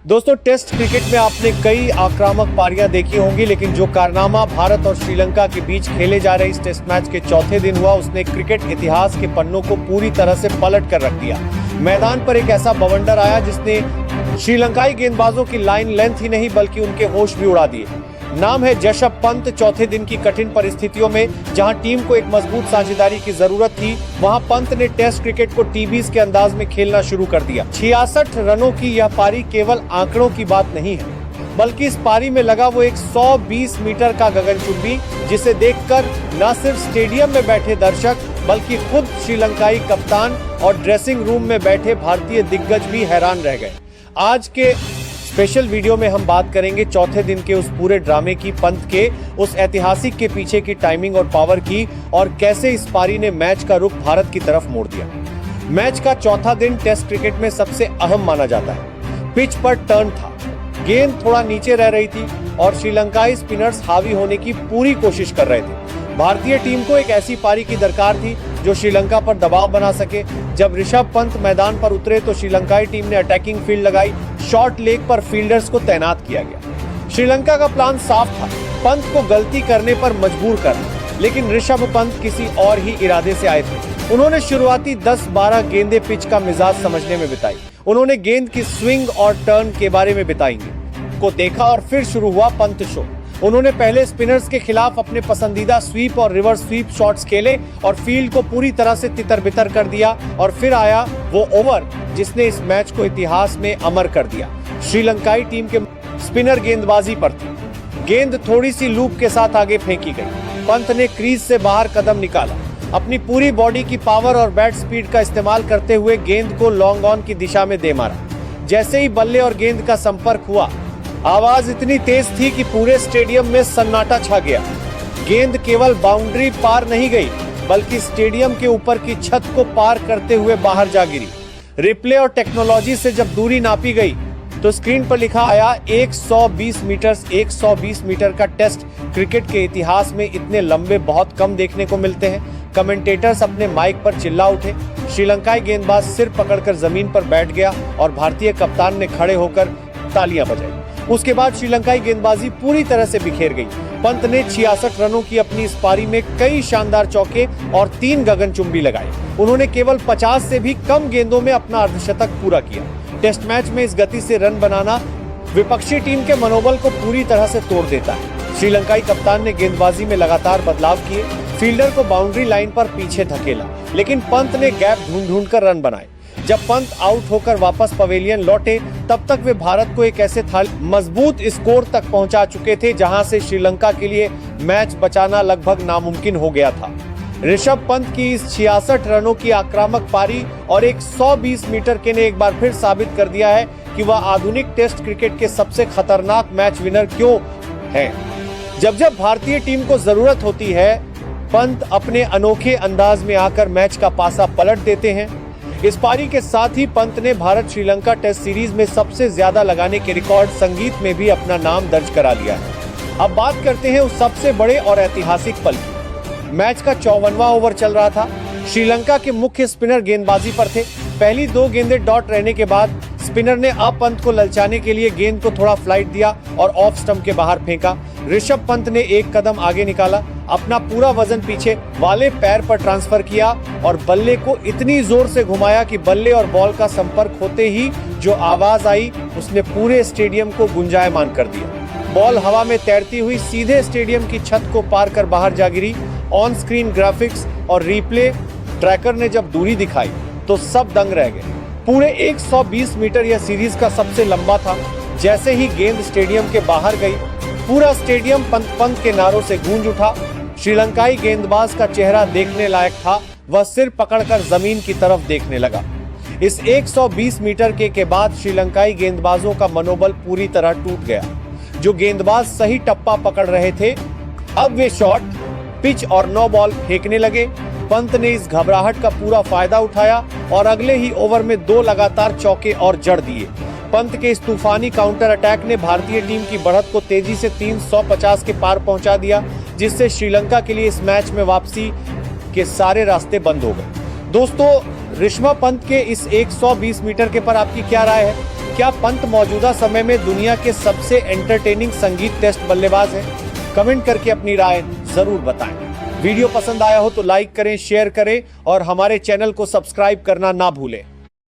दोस्तों, test cricket में आपने कई आक्रामक पारियां देखी होंगी, लेकिन जो कारनामा भारत और श्रीलंका के बीच खेले जा रहे इस टेस्ट मैच के चौथे दिन हुआ, उसने क्रिकेट इतिहास के पन्नों को पूरी तरह से पलट कर रख दिया। मैदान पर एक ऐसा बवंडर आया जिसने श्रीलंकाई गेंदबाजों की लाइन लेंथ ही नहीं बल्कि उनके होश भी उड़ा दिए। नाम है ऋषभ पंत। चौथे दिन की कठिन परिस्थितियों में जहां टीम को एक मजबूत साझेदारी की जरूरत थी, वहां पंत ने टेस्ट क्रिकेट को टी20 के अंदाज में खेलना शुरू कर दिया। 66 रनों की यह पारी केवल आंकड़ों की बात नहीं है, बल्कि इस पारी में लगा वो 120 मीटर का गगनचुंबी, जिसे देखकर न सिर्फ स्टेडियम में बैठे दर्शक बल्कि खुद श्रीलंकाई कप्तान और ड्रेसिंग रूम में बैठे भारतीय दिग्गज भी हैरान रह गए। आज के स्पेशल वीडियो में हम बात करेंगे चौथे दिन के उस पूरे ड्रामे की, पंत के उस ऐतिहासिक के पीछे की टाइमिंग और पावर की, और कैसे इस पारी ने मैच का रुख भारत की तरफ मोड़ दिया। मैच का चौथा दिन टेस्ट क्रिकेट में सबसे अहम माना जाता है। पिच पर टर्न था, गेंद थोड़ा नीचे रह रही थी और श्रीलंकाई स्पिनर्स हावी होने की पूरी कोशिश कर रहे थे। भारतीय टीम को एक ऐसी पारी की दरकार थी जो श्रीलंका पर दबाव बना सके। जब ऋषभ पंत मैदान पर उतरे तो श्रीलंकाई टीम ने अटैकिंग फील्ड लगाई। शॉर्ट लेग पर फील्डर्स को तैनात किया गया। श्रीलंका का प्लान साफ था, पंत को गलती करने पर मजबूर करना, लेकिन ऋषभ पंत किसी और ही इरादे से आए थे। उन्होंने शुरुआती 10-12 गेंदें पिच का मिजाज समझने में बिताई। उन्होंने गेंद की स्विंग और टर्न के बारे में को देखा और फिर शुरू हुआ पंत शो। उन्होंने पहले स्पिनर्स के खिलाफ अपने पसंदीदा स्वीप और रिवर्स स्वीप शॉट्स खेले और फील्ड को पूरी तरह से तितर-बितर कर दिया। और फिर आया वो ओवर जिसने इस मैच को इतिहास में अमर कर दिया। श्रीलंकाई टीम के स्पिनर गेंदबाजी पर थी। गेंद थोड़ी सी लूप के साथ आगे फेंकी गई। पंत ने क्रीज से बाहर कदम निकाला। अपनी पूरी बॉडी की पावर और बैट स्पीड का इस्तेमाल करते हुए गेंद को लॉन्ग ऑन की दिशा में दे मारा। जैसे ही बल्ले और गेंद का संपर्क हुआ, आवाज इतनी तेज थी कि पूरे स्टेडियम में सन्नाटा छा गया। गेंद केवल बाउंड्री पार नहीं गई, बल्कि स्टेडियम के ऊपर की छत को पार करते हुए बाहर जा गिरी। रिप्ले और टेक्नोलॉजी से जब दूरी नापी गई तो स्क्रीन पर लिखा आया 120 मीटर। 120 मीटर का टेस्ट क्रिकेट के इतिहास में इतने लंबे बहुत कम देखने को मिलते हैं। कमेंटेटर्स अपने माइक पर चिल्ला उठे। श्रीलंकाई गेंदबाज सिर पकड़कर जमीन पर बैठ गया और भारतीय कप्तान ने खड़े होकर तालियां बजाई। उसके बाद श्रीलंकाई गेंदबाजी पूरी तरह से बिखेर गई। पंत ने 66 रनों की अपनी इस पारी में कई शानदार चौके और 3 गगनचुंबी लगाए। उन्होंने केवल 50 से भी कम गेंदों में अपना अर्धशतक पूरा किया। टेस्ट मैच में इस गति से रन बनाना विपक्षी टीम के मनोबल को पूरी तरह से तोड़ देता है। श्रीलंकाई कप्तान ने गेंदबाजी में लगातार बदलाव किए। फील्डर को बाउंड्री लाइन पर पीछे धकेला, लेकिन पंत ने गैप ढूंढ कर रन बनाए। जब पंत आउट होकर वापस पवेलियन लौटे, तब तक वे भारत को एक ऐसे मजबूत स्कोर तक पहुंचा चुके थे जहां से श्रीलंका के लिए मैच बचाना लगभग नामुमकिन हो गया था। ऋषभ पंत की इस 66 रनों की आक्रामक पारी और 120 मीटर के ने एक बार फिर साबित कर दिया है कि वह आधुनिक टेस्ट क्रिकेट के सबसे खतरनाक मैच विनर क्यों है। जब भारतीय टीम को जरूरत होती है, पंत अपने अनोखे अंदाज में आकर मैच का पासा पलट देते हैं। इस पारी के साथ ही पंत ने भारत श्रीलंका टेस्ट सीरीज में सबसे ज्यादा लगाने के रिकॉर्ड संगीत में भी अपना नाम दर्ज करा लिया है। अब बात करते हैं उस सबसे बड़े और ऐतिहासिक पल की। मैच का 54वां ओवर चल रहा था। श्रीलंका के मुख्य स्पिनर गेंदबाजी पर थे। पहली 2 गेंदें डॉट रहने के बाद स्पिनर ने अब पंत को ललचाने के लिए गेंद को थोड़ा फ्लाइट दिया और ऑफ स्टंप के बाहर फेंका। ऋषभ पंत ने एक कदम आगे निकाला, अपना पूरा वजन पीछे वाले पैर पर ट्रांसफर किया और बल्ले को इतनी जोर से घुमाया कि बल्ले और बॉल का संपर्क होते ही जो आवाज आई उसने पूरे स्टेडियम को गुंजायमान कर दिया। बॉल हवा में तैरती हुई सीधे स्टेडियम की छत को पार कर बाहर जा गिरी। ऑन स्क्रीन ग्राफिक्स और रिप्ले ट्रैकर ने जब दूरी दिखाई तो सब दंग रह गए। पूरे 120 मीटर यह सीरीज का सबसे लंबा था। जैसे ही गेंद स्टेडियम के बाहर गई, पूरा स्टेडियम पंत के नारों से गूंज उठा। श्रीलंकाई गेंदबाज का चेहरा देखने लायक था। वह सिर पकड़कर जमीन की तरफ देखने लगा। इस 120 मीटर के बाद श्रीलंकाई गेंदबाजों का मनोबल पूरी तरह टूट गया। जो गेंदबाज सही टप्पा पकड़ रहे थे, अब वे शॉट, पिच और नो बॉल फेंकने लगे। पंत ने इस घबराहट का पूरा फायदा उठाया और अगले ही ओवर में 2 लगातार चौके और जड़ दिए। पंत के इस तूफानी काउंटर अटैक ने भारतीय टीम की बढ़त को तेजी से 350 के पार पहुंचा दिया, जिससे श्रीलंका के लिए इस मैच में वापसी के सारे रास्ते बंद हो गए। दोस्तों, ऋषभ पंत के इस 120 मीटर के पर आपकी क्या राय है? क्या पंत मौजूदा समय में दुनिया के सबसे एंटरटेनिंग संगीत टेस्ट बल्लेबाज हैं? कमेंट करके अपनी राय जरूर बताएं। वीडियो पसंद आया हो तो लाइक करें, शेयर करें और हमारे चैनल को सब्सक्राइब करना ना भूलें।